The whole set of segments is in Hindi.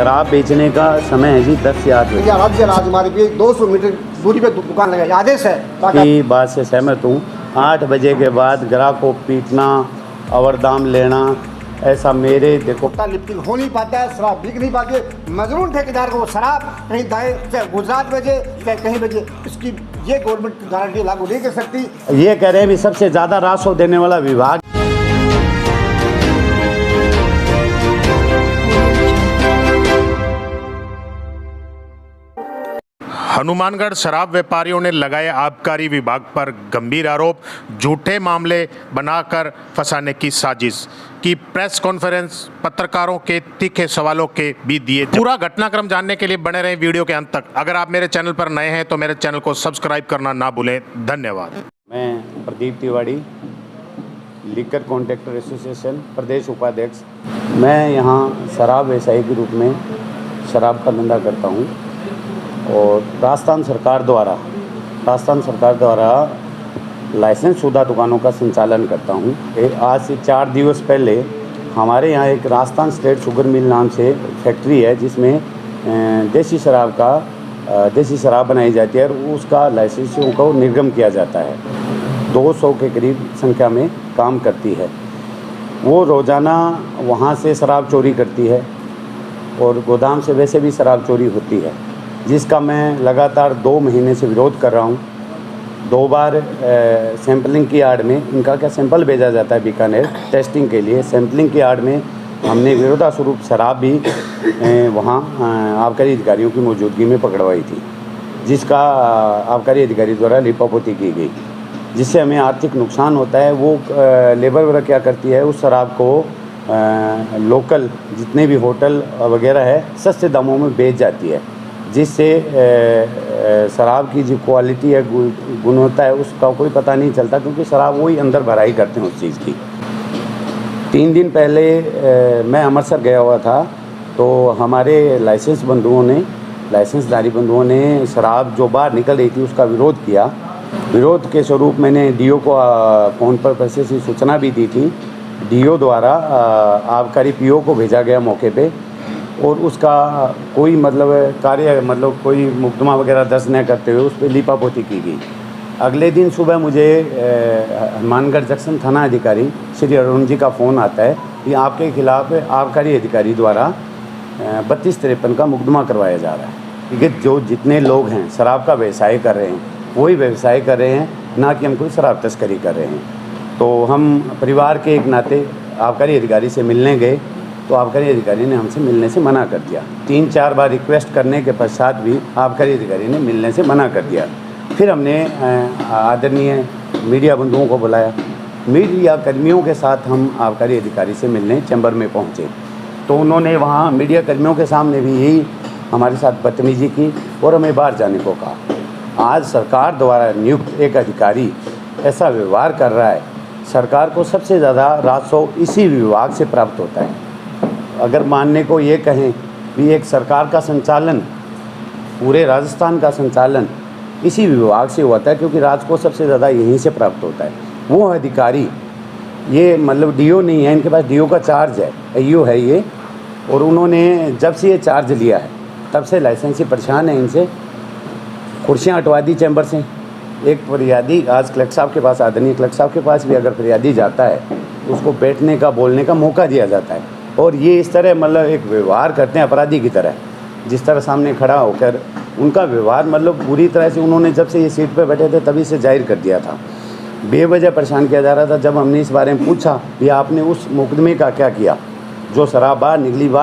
शराब बेचने का समय है जी 10 से 8 बजे। राज्य राजमार्ग पे 200 मीटर दूरी पे दुकान लगाई, आदेश है। की बात से सहमत हूँ। 8 बजे के बाद ग्राहक को पीटना और दाम लेना, ऐसा मेरे देखो लिफ्टिंग हो नहीं पाता है, शराब बिक नहीं पाती है। मजरून ठेकेदार को शराब कहीं दाएं चाहे गुजरात बजे चाहे कहीं बजे, इसकी ये गवर्नमेंट गारंटी लागू नहीं कर सकती। ये कह रहे हैं भी सबसे ज़्यादा राजस्व देने वाला विभाग। हनुमानगढ़ शराब व्यापारियों ने लगाए आबकारी विभाग पर गंभीर आरोप, झूठे मामले बनाकर फंसाने की साजिश की। प्रेस कॉन्फ्रेंस, पत्रकारों के तीखे सवालों के भी दिए। पूरा घटनाक्रम जानने के लिए बने रहें वीडियो के अंत तक। अगर आप मेरे चैनल पर नए हैं तो मेरे चैनल को सब्सक्राइब करना ना भूलें। धन्यवाद। मैं Pradeep Tiwari, liquor contractor association प्रदेश उपाध्यक्ष। मैं यहाँ शराब व्यवसायी के रूप में शराब का धंधा करता हूँ और राजस्थान सरकार द्वारा लाइसेंस शुदा दुकानों का संचालन करता हूँ। आज से 4 दिवस पहले हमारे यहाँ एक राजस्थान स्टेट शुगर मिल नाम से फैक्ट्री है, जिसमें देसी शराब बनाई जाती है और उसका लाइसेंसियों को निर्गम किया जाता है। 200 के करीब संख्या में काम करती है। वो रोज़ाना वहाँ से शराब चोरी करती है और गोदाम से वैसे भी शराब चोरी होती है, जिसका मैं लगातार 2 महीने से विरोध कर रहा हूँ। 2 बार सैंपलिंग की आड़ में इनका सैंपल भेजा जाता है बीकानेर टेस्टिंग के लिए। सैंपलिंग की आड़ में हमने विरोधास्वरूप शराब भी वहाँ आबकारी अधिकारियों की मौजूदगी में पकड़वाई थी, जिसका आबकारी अधिकारी द्वारा लिपापोती की गई, जिससे हमें आर्थिक नुकसान होता है। वो लेबर वगैरह क्या करती है, उस शराब को लोकल जितने भी होटल वगैरह है सस्ते दामों में बेच जाती है, जिससे शराब की जो क्वालिटी है, गुणवत्ता है, उसका कोई पता नहीं चलता, क्योंकि शराब वही अंदर भराई करते हैं उस चीज़ की। 3 दिन पहले मैं अमृतसर गया हुआ था, तो हमारे लाइसेंसधारी बंधुओं ने शराब जो बाहर निकल रही थी उसका विरोध किया। विरोध के स्वरूप मैंने डीओ को फ़ोन पर पैसे से सूचना भी दी थी। डीओ द्वारा आबकारी पीओ को भेजा गया मौके पे, और उसका कोई कोई मुकदमा वगैरह दर्ज न करते हुए उस पर लिपापोती की गई। अगले दिन सुबह मुझे हनुमानगढ़ जंक्शन थाना अधिकारी श्री अरुण जी का फ़ोन आता है कि आपके खिलाफ़ आबकारी अधिकारी द्वारा 3253 का मुकदमा करवाया जा रहा है। क्योंकि जो जितने लोग हैं शराब का व्यवसाय कर रहे हैं वही व्यवसाय कर रहे हैं, ना कि हम कोई शराब तस्करी कर रहे हैं। तो हम परिवार के एक नाते आबकारी अधिकारी से मिलने गए, तो आबकारी अधिकारी ने हमसे मिलने से मना कर दिया। 3-4 बार रिक्वेस्ट करने के पश्चात भी आबकारी अधिकारी ने मिलने से मना कर दिया। फिर हमने आदरणीय मीडिया बंधुओं को बुलाया। मीडिया कर्मियों के साथ हम आबकारी अधिकारी से मिलने चैम्बर में पहुंचे, तो उन्होंने वहां मीडिया कर्मियों के सामने भी यही हमारे साथ बदतमीजी की और हमें बाहर जाने को कहा। आज सरकार द्वारा नियुक्त एक अधिकारी ऐसा व्यवहार कर रहा है। सरकार को सबसे ज़्यादा राजस्व इसी विभाग से प्राप्त होता है। अगर मानने को ये कहें कि एक सरकार का संचालन, पूरे राजस्थान का संचालन इसी विभाग से होता है, क्योंकि राजस्व को सबसे ज़्यादा यहीं से प्राप्त होता है। वो अधिकारी ये डीओ नहीं है, इनके पास डीओ का चार्ज है, AO है ये, और उन्होंने जब से ये चार्ज लिया है तब से लाइसेंसी परेशान है इनसे। कुर्सियाँ हटवा दी चैम्बर से। एक फरियादी आज कलेक्टर साहब के पास, आदरणीय कलेक्टर साहब के पास भी अगर फरियादी जाता है उसको बैठने का, बोलने का मौका दिया जाता है, और ये इस तरह एक व्यवहार करते हैं अपराधी की तरह। जिस तरह सामने खड़ा होकर उनका व्यवहार पूरी तरह से उन्होंने जब से ये सीट पर बैठे थे तभी से जाहिर कर दिया था। बेवजह परेशान किया जा रहा था। जब हमने इस बारे में पूछा कि आपने उस मुकदमे का क्या किया, जो शराब बाहर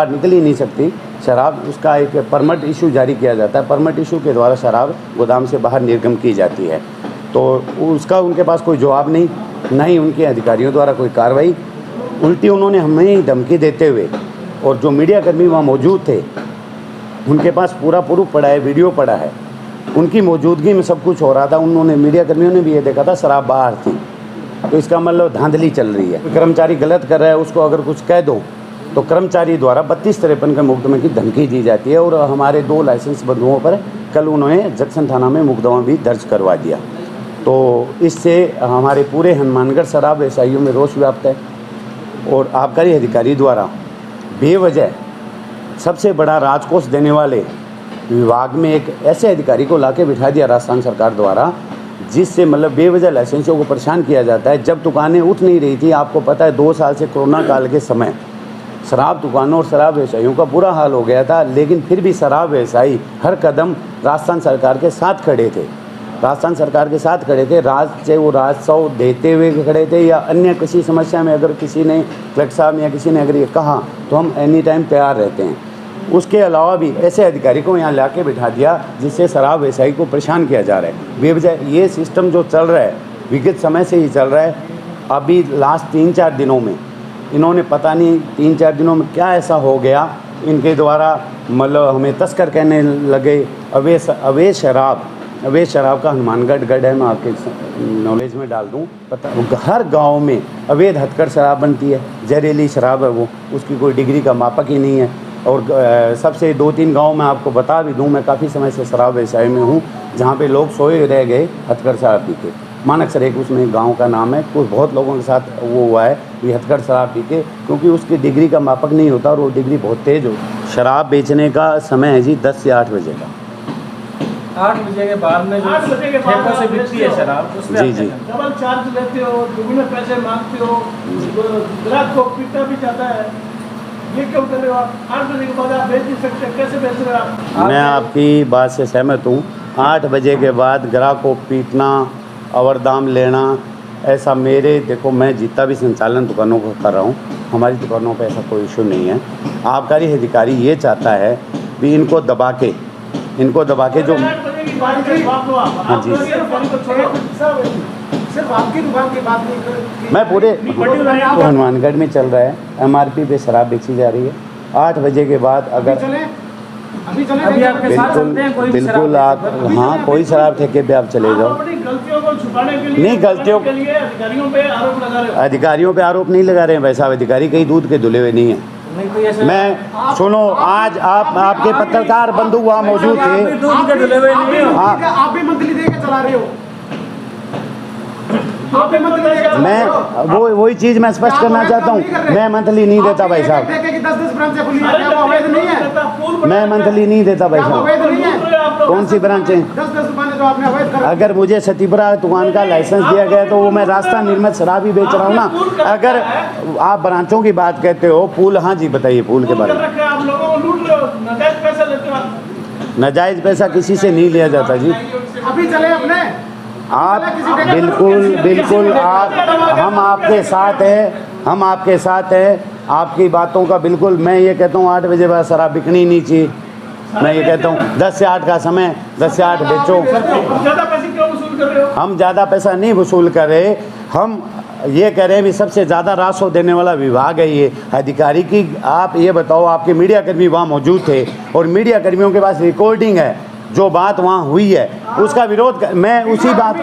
निकल ही नहीं सकती शराब, उसका एक परमिट इशू जारी किया जाता है। परमिट इशू के द्वारा शराब गोदाम से बाहर निर्गम की जाती है, तो उसका उनके पास कोई जवाब नहीं, ना ही उनके अधिकारियों द्वारा कोई कार्रवाई। उल्टी उन्होंने हमें ही धमकी देते हुए, और जो मीडिया कर्मी वहाँ मौजूद थे उनके पास पूरा प्रूफ पड़ा है, वीडियो पड़ा है, उनकी मौजूदगी में सब कुछ हो रहा था। उन्होंने, मीडिया कर्मियों ने भी ये देखा था शराब बाहर थी, तो इसका धांधली चल रही है। कर्मचारी गलत कर रहा है, उसको अगर कुछ कह दो तो कर्मचारी द्वारा 3253 के मुकदमे की धमकी दी जाती है। और हमारे 2 लाइसेंस बंधुओं पर कल उन्होंने जंक्शन थाना में मुकदमा भी दर्ज करवा दिया। तो इससे हमारे पूरे हनुमानगढ़ शराब व्यवसायियों में रोष व्याप्त है, और आबकारी अधिकारी द्वारा बेवजह सबसे बड़ा राजकोष देने वाले विभाग में एक ऐसे अधिकारी को लाके बिठा दिया राजस्थान सरकार द्वारा, जिससे मतलब बेवजह लाइसेंसों को परेशान किया जाता है। जब दुकानें उठ नहीं रही थी, आपको पता है 2 साल से कोरोना काल के समय शराब दुकानों और शराब व्यवसायियों का बुरा हाल हो गया था, लेकिन फिर भी शराब व्यवसायी हर कदम राजस्थान सरकार के साथ खड़े थे। राजस्थान सरकार के साथ खड़े थे, चाहे वो राजस्व देते हुए खड़े थे या अन्य किसी समस्या में अगर किसी ने कलेक्टर साहब या किसी ने अगर ये कहा तो हम एनी टाइम तैयार रहते हैं। उसके अलावा भी ऐसे अधिकारी को यहाँ लाके बिठा दिया जिससे शराब व्यवसायी को परेशान किया जा रहा है बेवजह। ये सिस्टम जो चल रहा है विगत समय से ही चल रहा है। अभी लास्ट 3-4 दिनों में इन्होंने पता नहीं 3-4 दिनों में क्या ऐसा हो गया, इनके द्वारा मतलब हमें तस्कर कहने लगे। अवैध शराब का हनुमानगढ़ गढ़ है, मैं आपके नॉलेज में डाल दूं, पता हर गांव में अवैध हथकढ़ शराब बनती है, जहरीली शराब है वो, उसकी कोई डिग्री का मापक ही नहीं है। और सबसे 2-3 गांव में आपको बता भी दूं, मैं काफ़ी समय से शराब व्यवसाय में हूं, जहां पे लोग सोए रह गए हथकढ़ शराब पी के। मानक सर एक उसमें गांव का नाम है, कुछ बहुत लोगों के साथ वो हुआ है कि हथकढ़ शराब पी के, क्योंकि उसकी डिग्री का मापक नहीं होता और वो डिग्री बहुत तेज़ हो। शराब बेचने का समय है जी 10 से 8 बजे का। 8 बजे के बाद में जो ठेकों से बिकती है शराब, उसमें जी डबल चार्ज लेते हो, दुगने पैसे मांगते हो, ग्राहक को पीटा भी जाता है, ये क्यों कर रहे हो आप? 8 बजे के बाद आप बेच नहीं सकते, कैसे बेच रहे हो आप? मैं आपकी बात से सहमत हूँ। 8 बजे के बाद ग्राहक को पीटना, अवर दाम लेना, ऐसा मेरे देखो मैं जितना भी संचालन दुकानों को कर रहा हूँ, हमारी दुकानों पे ऐसा कोई इशू नहीं है। आबकारी अधिकारी ये चाहता है कि इनको दबा के जो हाँ जी सिर्फ आपकी दुकान की बात नहीं, मैं पूरे तो हनुमानगढ़ में चल रहा है, MRP पे शराब बेची जा रही है। 8 बजे के बाद अगर अभी आपके साथ चलते हैं कोई बिल्कुल आप हाँ कोई शराब ठेके पे आप चले जाओ। अपनी गलतियों को छुपाने के लिए नहीं, गलतियों के लिए अधिकारियों पे आरोप लगा रहे हो। अधिकारियों पे आरोप नहीं लगा रहे हैं भाई साहब, अधिकारी कहीं दूध के धुले हुए नहीं है। नहीं तो ऐसे मैं सुनो, आज आपके पत्रकार बंधु वहाँ मौजूद थे। दूध के डले हुए नहीं हो। हाँ, आप भी मंथली दे के चला रहे हो, आप भी मंथली दे के चला मैं रहे हो। वही चीज़ मैं स्पष्ट करना चाहता हूँ, मैं मंथली नहीं देता भाई साहब, ठेके की 10-10 ब्रांचें खुली हैं, क्या वो अवैध नहीं है? मैं मंथली नहीं देता भाई क्या वो साहब। अवैध नहीं है? कौन सी ब्रांचें? 10-10 दुकानें जो आपने अवैध कर अगर मुझे सतीपुरा दुकान का लाइसेंस दिया गया तो वो मैं रास्ता निर्मित शराब ही बेच रहा हूँ ना। अगर आप ब्रांचों की बात कहते हो, पूल, हाँ जी बताइए पूल के बारे में। आप लोगों को लूट रहे हो, नाजायज पैसा लेते हो। नाजायज़ पैसा किसी से नहीं लिया जाता जी। अभी चले अपने आप बिल्कुल आप हम आपके साथ हैं, आपकी बातों का बिल्कुल। मैं ये कहता हूँ 8 बजे बाद शराब बिकनी नहीं चाहिए। मैं ये कहता हूँ 10 से 8 का समय, 10 से 8 बेचो। ज्यादा पैसे क्यों वसूल कर रहे हो? हम ज़्यादा पैसा नहीं वसूल कर रहे, हम ये कह रहे हैं भी सबसे ज़्यादा राजस्व देने वाला विभाग है ये अधिकारी की। आप ये बताओ, आपके मीडिया कर्मी वहाँ मौजूद थे और मीडिया कर्मियों के पास रिकॉर्डिंग है, जो बात वहाँ हुई है उसका विरोध मैं उसी बात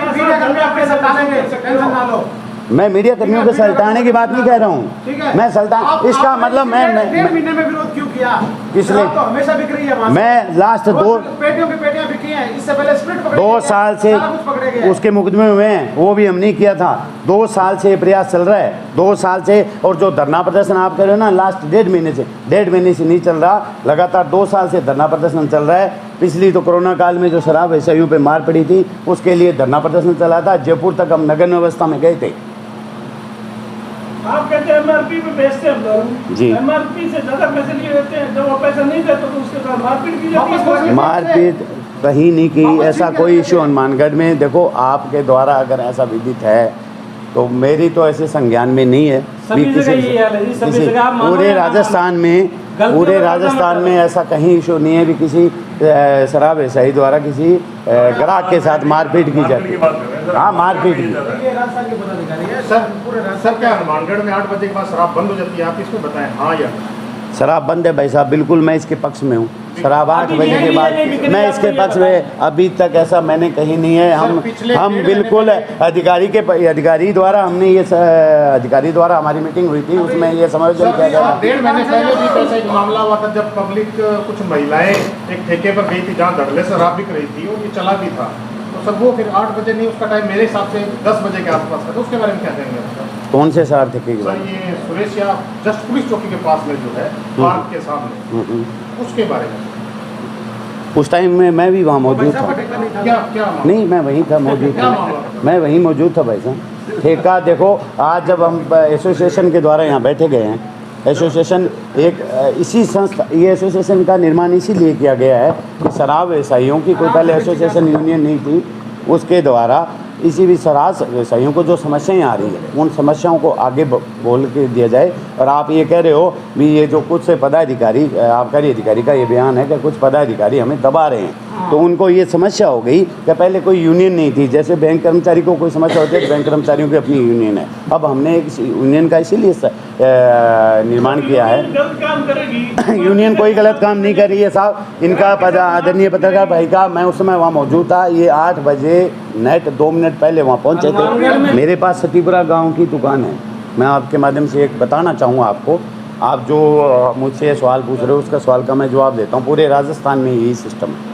मैं मीडिया कर्मियों के सल्टाने की बात नहीं कह रहा हूँ। मैं सल्टान इसका मतलब मैं 1.5 महीने में विरोध क्यों किया? इसलिए तो हमेशा बिक रही है वहाँ से। मैं लास्ट 2 पेटियों की पेटियां बिकी हैं, इससे पहले स्प्रिट पकड़े 2 गए, साल से सारा कुछ पकड़े गए। उसके मुकदमे हुए हैं, वो भी हम नहीं किया था। 2 साल से ये प्रयास चल रहा है, 2 साल से। और जो धरना प्रदर्शन आप कर रहे हो ना, लास्ट 1.5 महीने से नहीं चल रहा, लगातार 2 साल से धरना प्रदर्शन चल रहा है। पिछली तो कोरोना काल में जो शराब व्यवसायियों पे मार पड़ी थी, उसके लिए धरना प्रदर्शन चला था। जयपुर तक हम नगन अवस्था में गए थे। आप कहते हैं MRP पे बेचते हैं लोग जी। MRP से ज्यादा पैसे लिए रहते हैं, जब वो पैसा नहीं देते तो उसके साथ मारपीट की जाती है। मारपीट कहीं नहीं की, ऐसा कोई इशू हनुमानगढ़ में। देखो आपके द्वारा अगर ऐसा विदित है तो मेरी तो ऐसे संज्ञान में नहीं है। पूरे राजस्थान में ऐसा कहीं इशू नहीं है भी किसी शराब व्यवसायी द्वारा किसी ग्राहक के साथ मारपीट की जाती है। हाँ, मारपीट की। सर क्या हनुमानगढ़ में 8 बजे के बाद शराब बंद हो जाती है? आप इसमें बताएं हाँ या शराब बंद है भाई साहब, बिल्कुल मैं इसके पक्ष में हूँ। शराब 8 बजे के बाद मैं इसके पक्ष में, अभी तक ऐसा मैंने कहीं नहीं है। हम बिल्कुल अधिकारी द्वारा हमने ये अधिकारी द्वारा हमारी मीटिंग हुई थी, उसमें ये समायोजन किया गया। 1.5 महीने पहले भी ऐसा एक मामला हुआ था जब पब्लिक कुछ महिलाएं एक ठेके पर गई थी जहाँ धड़ल्ले शराब बिक रही थी और ये चला भी था। तो सर वो फिर 8 बजे नहीं, उसका टाइम मेरे हिसाब से 10 बजे के आसपास था। तो उसके बारे में क्या कहेंगे? कौन से शराब ठेके की सर बात? ये सुरेश या जस्ट पुलिस चौकी के पास में जो है पार्क के सामने, उसके बारे में उस टाइम में मैं भी वहाँ मौजूद था। क्या क्या मामला? नहीं, मैं वहीं था, मौजूद क्या था, मामला? मैं वहीं मौजूद था भाई साहब। ठेका देखो, आज जब हम एसोसिएशन के द्वारा यहाँ बैठे गए हैं, एसोसिएशन एक इसी संस्था, ये एसोसिएशन का निर्माण इसीलिए किया गया है कि शराब व्यवसायियों की कोई पहले एसोसिएशन यूनियन नहीं थी, उसके द्वारा इसी भी शराब व्यवसायियों को जो समस्याएं आ रही हैं उन समस्याओं को आगे बोल के दिया जाए। और आप ये कह रहे हो भी ये जो कुछ पदाधिकारी, आबकारी अधिकारी का ये बयान है कि कुछ पदाधिकारी हमें दबा रहे हैं, तो उनको ये समस्या हो गई कि पहले कोई यूनियन नहीं थी। जैसे बैंक कर्मचारी को कोई समस्या होती है तो बैंक कर्मचारियों की अपनी यूनियन है, अब हमने एक यूनियन का इसीलिए निर्माण किया है। गलत काम करेगी यूनियन कोई गलत काम नहीं कर रही है साहब। इनका आदरणीय पत्रकार भाई का, मैं उस समय वहाँ मौजूद था, ये 8 बजे नेट 2 मिनट पहले वहाँ पहुँचे थे। मेरे पास सतीपुरा गांव की दुकान है। मैं आपके माध्यम से एक बताना चाहूँगा आपको, आप जो मुझसे सवाल पूछ रहे हो उसका सवाल का मैं जवाब देता हूँ। पूरे राजस्थान में यही सिस्टम है।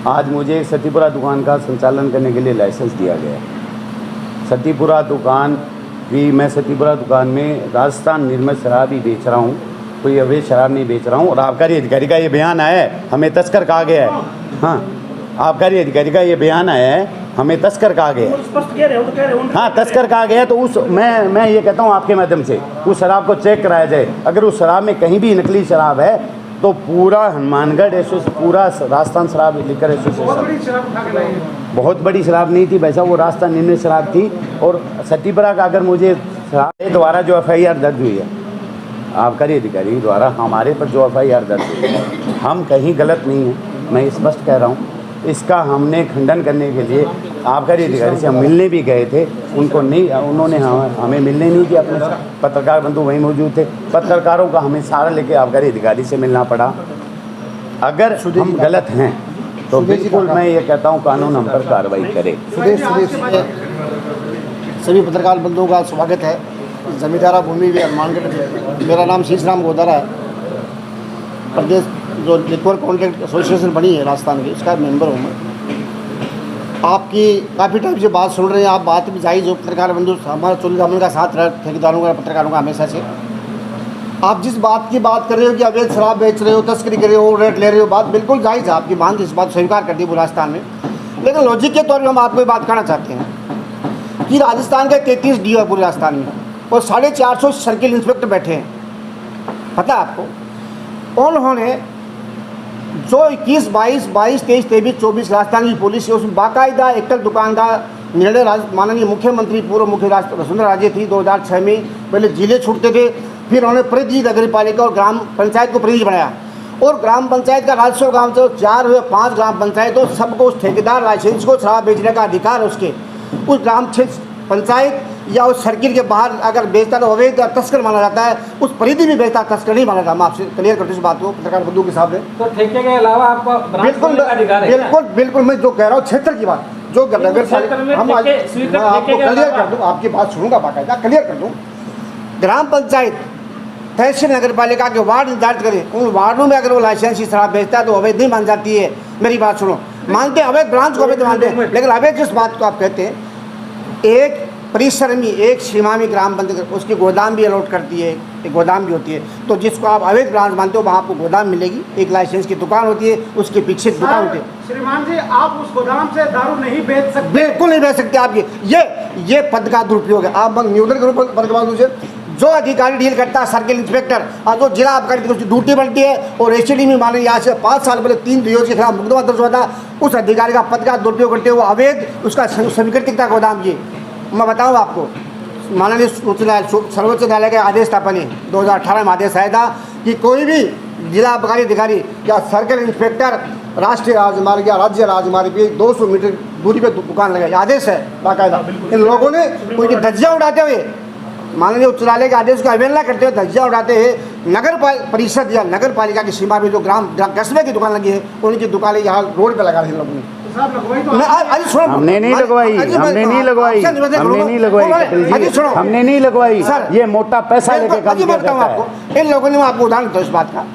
आज मुझे सतीपुरा दुकान का संचालन करने के लिए लाइसेंस दिया गया है। सतीपुरा दुकान भी, मैं सतीपुरा दुकान में राजस्थान निर्मित शराब ही बेच रहा हूँ, कोई अवैध शराब नहीं बेच रहा हूँ। और आबकारी अधिकारी का ये बयान आया है, हमें तस्कर कहा गया है। हाँ, आबकारी अधिकारी का ये बयान आया है, हमें तस्कर कहा गया है। स्पष्ट कह रहे हो तो कह रहे हो हाँ, तस्कर कहा गया है। तो उस मैं ये कहता हूँ आपके माध्यम से उस शराब को चेक कराया जाए। अगर उस शराब में कहीं भी नकली शराब है तो पूरा हनुमानगढ़ पूरा राजस्थान शराब लिकर एसोसिएशन, बहुत बड़ी शराब नहीं थी वैसा, वो राजस्थान निर्मित शराब थी। और सतीपुरा का अगर मुझे शराब द्वारा जो FIR दर्ज हुई है आबकारी अधिकारी द्वारा हमारे पर जो FIR दर्ज हुई है, हम कहीं गलत नहीं हैं, मैं स्पष्ट कह रहा हूँ। इसका हमने खंडन करने के लिए आबकारी अधिकारी से हम मिलने भी गए थे, उनको नहीं, उन्होंने हमें मिलने नहीं दिया। अपने पत्रकार बंधु वहीं मौजूद थे, पत्रकारों का हमें सहारा लेके आबकारी अधिकारी से मिलना पड़ा। अगर हम गलत हैं तो बिल्कुल मैं ये कहता हूँ कानून हम पर कार्रवाई करे। सभी पत्रकार बंधुओं का स्वागत है जमींदारा भूमि भी हनुमानगढ़। मेरा नाम शीशराम गोदारा है। प्रदेश जो लिक्वर कॉन्ट्रैक्ट एसोसिएशन बनी है राजस्थान की, उसका मेंबर हूँ मैं। आपकी काफ़ी टाइम से बात सुन रहे हैं, आप बात भी जायज़ हो। पत्रकार बंधु हमारा 40 दामन का साथ रहा ठेकेदारों का, पत्रकारों का हमेशा से। आप जिस बात की बात कर रहे हो कि अवैध शराब बेच रहे हो, तस्करी कर रहे हो, रेट ले रहे हो, बात बिल्कुल जायज़ है आपकी, मान इस बात स्वीकार कर दी राजस्थान में। लेकिन लॉजिक के तौर पर हम आपको बात करना चाहते हैं कि राजस्थान का 33 DO है पूरे राजस्थान में और 450 सर्किल इंस्पेक्टर बैठे हैं। पता है आपको, उन्होंने जो 21, 22, 23, 23, 24 राजस्थान की पुलिस है उसमें बाकायदा एकल दुकान का निर्णय माननीय मुख्यमंत्री पूर्व मुख्य वसुंधरा राजे थी 2006 में। पहले जिले छूटते थे, फिर उन्होंने प्रतिनिधि नगर पालिका और ग्राम पंचायत को प्रतिनिधि बनाया और ग्राम पंचायत का राजस्व गाँव से 4 हुए 5 ग्राम पंचायत और सबको उस ठेकेदार लाइसेंस को शराब बेचने का अधिकार है। उसके उस ग्राम पंचायत या उस सर्किल के बाहर अगर बेचता तो अवैध तस्कर माना जाता है, उस परिधि में बेचता तस्कर नहीं माना जाता। मैं आपसे क्लियर करते इस बात को पत्रकार बंधु के सामने। तो ठेके के अलावा आपको बिल्कुल मैं जो कह रहा हूँ क्षेत्र की बात, जो नगर हम आपको क्लियर कर दूँ, आपकी बात सुनूंगा बाकायदा क्लियर कर दूँ। ग्राम पंचायत, तहसील, नगर पालिका के वार्ड निर्धारित करें, उन वार्डों में अगर वो लाइसेंस की शराब बेचता है तो अवैध नहीं मान जाती है। मेरी बात सुनो, मानते हैं अवैध ब्रांच को अवैध मानते हैं, लेकिन अवैध जिस बात को आप कहते हैं, एक परिसर में एक सीमा में ग्राम पंचायत उसकी गोदाम भी अलॉट करती है, एक गोदाम भी होती है। तो जिसको आप अवैध ब्रांच मानते हो वहाँ आपको गोदाम मिलेगी, एक लाइसेंस की दुकान होती है, उसके पीछे दुकान होती है। श्रीमान जी, आप उस गोदाम से दारू नहीं बेच सकते। बिल्कुल नहीं बेच सकते। आपकी ये पद का दुरुपयोग है। आप निवेदन करो पत्रकार से, जो अधिकारी डील करता है सर्किल इंस्पेक्टर और जो जिला आबकारी की ड्यूटी बनती है और ACD में माने यहाँ से 5 साल पहले 3 DO के खिलाफ मुकदमा दर्ज हुआ था, उस अधिकारी का पद का दुरुपयोग करते हुए अवैध उसका स्वीकृतिकता गोदाम। ये मैं बताऊँ आपको, माननीय सर्वोच्च न्यायालय का आदेश था पहले 2018 में आदेश आया था कि कोई भी जिला आबकारी अधिकारी या सर्किल इंस्पेक्टर राष्ट्रीय राजमार्ग या राज्य राजमार्ग पे 200 मीटर दूरी पे दुकान लगाए। आदेश है बाकायदा। इन लोगों ने उनकी धज्जियाँ उड़ाते हुए, माननीय उच्च न्यायालय के आदेश की अवहेलना करते हुए धज्जियाँ उड़ाते हुए नगर परिषद या नगर पालिका की सीमा में जो ग्राम कस्बे की दुकान लगी है उनकी दुकानें यहाँ रोड पे लगा रहे हैं लोगों ने। हमने नहीं लगवाई, हमने नहीं लगवाई, हमने नहीं लगवाई, हमने नहीं लगवाई। ये मोटा पैसा लेके काम किया जाता है। इन लोगों ने, मैं आपको उदाहरण दूं इस बात का,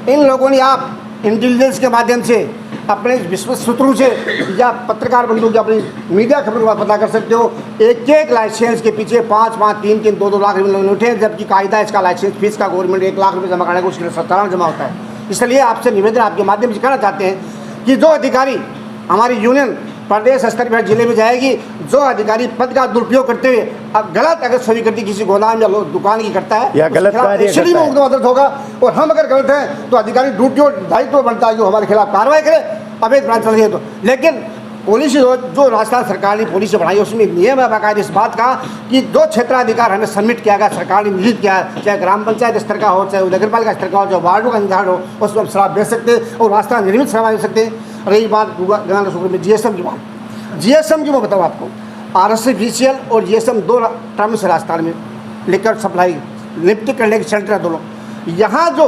इन लोगों ने आप इंटेलिजेंस के माध्यम से, अपने विश्वस्त सूत्रों से या पत्रकार बंधु की अपनी मीडिया खबरों का पता कर सकते हो। एक एक लाइसेंस के पीछे 5-5, 3-3, 2-2 लाख रुपये लोग उठे, जबकि कायदा इसका लाइसेंस फीस का गवर्नमेंट 1 लाख रुपये जमा करने को उसके लिए 17 जमा होता है। इसलिए आपसे निवेदन आपके माध्यम से करना चाहते हैं कि जो अधिकारी हमारी यूनियन प्रदेश स्तर पर जिले में जाएगी, जो अधिकारी पद का दुरुपयोग करते हुए गलत अगर स्वीकृति किसी गोदाम या दुकान की करता है या गलत कार्य करता है, मुकदमा दर्ज होगा। और हम अगर गलत हैं तो अधिकारी ड्यूटी और दायित्व बनता है जो हमारे खिलाफ कार्रवाई करे, अवैध ब्रांच चल रही है तो। लेकिन पुलिस जो राजस्थान सरकार ने पुलिस बनाई है उसमें नियम है बाकायदा इस बात का कि जो क्षेत्राधिकार हमें सबमिट किया गया, सरकार ने निहित किया है, चाहे ग्राम पंचायत स्तर का हो, चाहे नगर पालिका स्तर का हो, चाहे वार्डों का निर्धारण हो, उसमें हम शराब बेच सकते हैं और राजस्थान निर्मित शराब बेच सकते हैं। रही बात गंगानगर शुक्र में जीएसएम की बात, जीएसएम की मैं बताऊँ आपको, RSCVCL और जीएसएम 2 टर्म्स है राजस्थान में, लिकर सप्लाई लिफ्ट करने के सेंटर है दोनों। यहाँ जो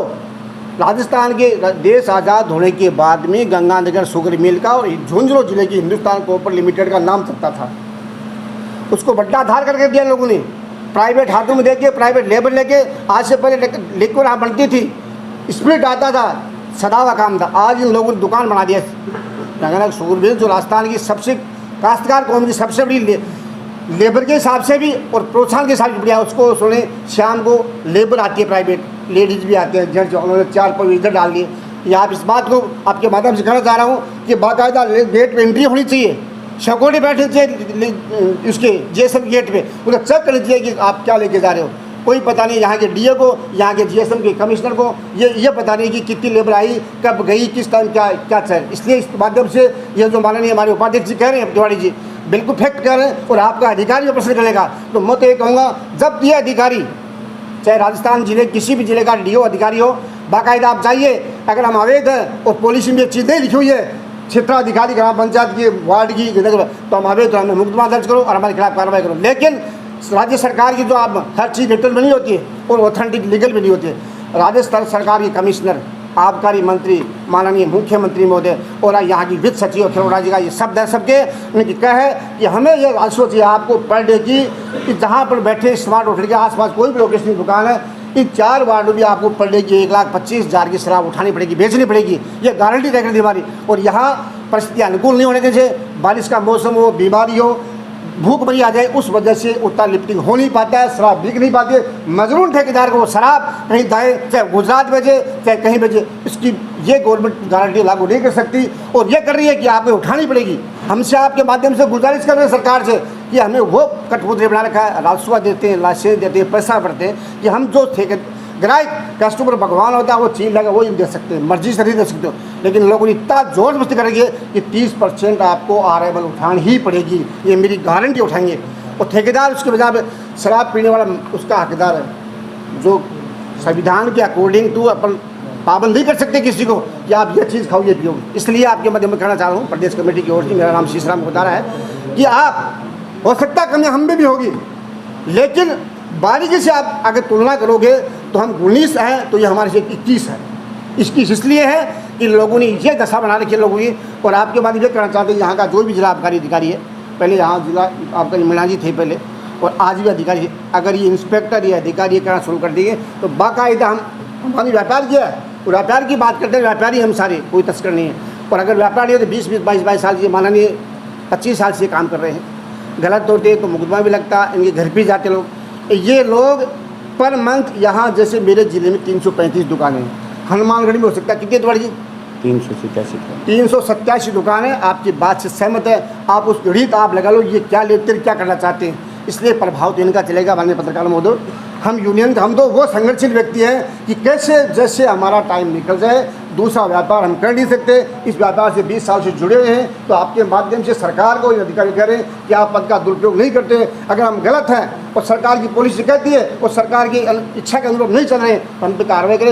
राजस्थान के देश आज़ाद होने के बाद में गंगानगर शुगर मिल का और झुंझुनू जिले की हिंदुस्तान कॉपर लिमिटेड का नाम चलता था, उसको बड्डा धार करके दिया लोगों ने, प्राइवेट हाथों में देके, प्राइवेट लेबर लेके। आज से पहले लिक्विड यहाँ बनती थी, स्प्रिट आता था, सदावा काम था। आज इन लोगों ने दुकान बना दिया गंगानगर शुगर मिल, जो राजस्थान की सबसे काश्तकार कौम की सबसे बड़ी लेबर के हिसाब से भी और प्रोत्साहन के हिसाब से बढ़िया। उसको सुने शाम को लेबर आती है, प्राइवेट लेडीज़ भी आते हैं, जेंट्स, उन्होंने 4 इधर डाल दिए। या आप इस बात को आपके माध्यम से कहना चाह रहा हूँ कि बाकायदा गेट पे एंट्री होनी चाहिए, सिक्योरिटी बैठनी चाहिए उसके जीएसएम गेट पे, उन्हें चेक करनी चाहिए कि आप क्या लेके जा रहे हो। कोई पता नहीं यहाँ के डीए को, यहाँ के जीएसएम के कमिश्नर को ये पता नहीं कि कितनी लेबर आई, कब गई, किस टाइम क्या चल। इसलिए इस माध्यम से ये जो माननीय हमारे उपाध्यक्ष जी कह रहे हैं, तिवारी जी बिल्कुल फैक्ट कह रहे हैं और आपका अधिकारी भी प्रश्न करेगा। तो मैं तो ये कहूँगा, जब ये अधिकारी चाहे राजस्थान जिले किसी भी जिले का डीओ अधिकारी हो, बाकायदा आप जाइए, अगर हम अवैध हैं और पॉलिसी में ये चीज़ नहीं लिखी हुई है क्षेत्राधिकारी ग्राम पंचायत की, वार्ड की, तो हम अवैध, तो हमें मुकदमा दर्ज करो और हमारे खिलाफ कार्रवाई करो। लेकिन राज्य सरकार की जो आप हर चीज़ रिटर्न में नहीं होती है और ऑथेंटिक लीगल भी नहीं होती है। राजस्थान सरकार के कमिश्नर, आबकारी मंत्री, माननीय मुख्यमंत्री महोदय और यहाँ की वित्त सचिव खिलौना जी का ये शब्द है सबके, उनकी कह है कि हमें ये सोचिए आपको पर डे की कि जहाँ पर बैठे स्मार्ट होटल के आसपास कोई भी लोकेशन की दुकान है, इन 4 वार्डों में आपको पर डे की 1,25,000 की शराब उठानी पड़ेगी, बेचनी पड़ेगी। ये गारंटी देकर दी हमारी। और यहाँ परिस्थितियाँ अनुकूल नहीं होने जैसे बारिश का मौसम हो, बीमारी हो, भूखमरी आ जाए, उस वजह से उतना लिफ्टिंग हो नहीं पाता है, शराब बिक नहीं पाती है। मजरून ठेकेदार को वो शराब कहीं दाए, चाहे गुजरात बेचे चाहे कहीं बेचे, इसकी ये गवर्नमेंट गारंटी लागू नहीं कर सकती और ये कर रही है कि आपको उठानी पड़ेगी। हमसे आपके माध्यम से गुजारिश कर रहे हैं सरकार से कि हमें वो कठपुतली बना रखा है, राजस्व देते हैं, लाइसेंस देते हैं, पैसा भरते हैं कि हम जो ठेके ग्राहक कस्टमर भगवान होता है, वो चीज़ लगा वो ही दे सकते हैं, मर्जी से नहीं दे सकते हो। लेकिन लोगों ने इतना जोर जबरदस्ती करेंगे कि 30% आपको आरएबल उठानी ही पड़ेगी, ये मेरी गारंटी उठाएंगे। और ठेकेदार उसके बजाय शराब पीने वाला उसका हकदार है, जो संविधान के अकॉर्डिंग टू अपन पाबंद नहीं कर सकते किसी को कि आप ये चीज़ खाओ, ये पियो। इसलिए आपके मध्य में कहना चाह रहा हूँ प्रदेश कमेटी की ओर से, मेरा नाम शीशराम गोदारा है, कि आप हो सकता कमी हम में भी होगी, लेकिन बारीकी से आप अगर तुलना करोगे तो हम 19 हैं तो ये हमारे से 21 है। 21 इसलिए है कि लोगों ने ये दशा बना रखी है लोगों की। और आपके बाद ये कहना चाहते हैं, यहाँ का जो भी जिला आबकारी अधिकारी है, पहले यहाँ जिला आबकारी मीणा जी थे पहले और आज भी अधिकारी है, अगर ये इंस्पेक्टर या अधिकारी करना शुरू कर देंगे तो बाकायदा हमारी व्यापार किया है, और व्यापार की बात करते हैं, व्यापारी हम सारे, कोई तस्कर नहीं है। और अगर व्यापारी हो तो 20-20, 22-22 साल से, माननीय 25 साल से काम कर रहे हैं, गलत होते तो मुकदमा भी लगता, इनके घर भी जाते लोग। ये लोग पर मंथ यहाँ, जैसे मेरे ज़िले में 335 दुकानें हैं, हनुमानगढ़ में हो सकता है कितने द्वार जी 387 दुकानें। आपकी बात से सहमत है, आप उस गणित आप लगा लो, ये क्या लेते क्या करना चाहते हैं। इसलिए प्रभाव तो इनका चलेगा। माननीय पत्रकार महोदय, हम यूनियन, हम तो वो संगठनशील व्यक्ति हैं कि कैसे जैसे हमारा टाइम निकल जाए, दूसरा व्यापार हम कर नहीं सकते। इस व्यापार से 20 साल से जुड़े हुए हैं, तो आपके माध्यम से सरकार को ये अधिकारी करें कि आप पद का दुरुपयोग नहीं करते। अगर हम गलत हैं और सरकार की पॉलिसी कहती है और सरकार की इच्छा के अनुरूप नहीं चल रहे हैं, तो हम पे कार्रवाई करें।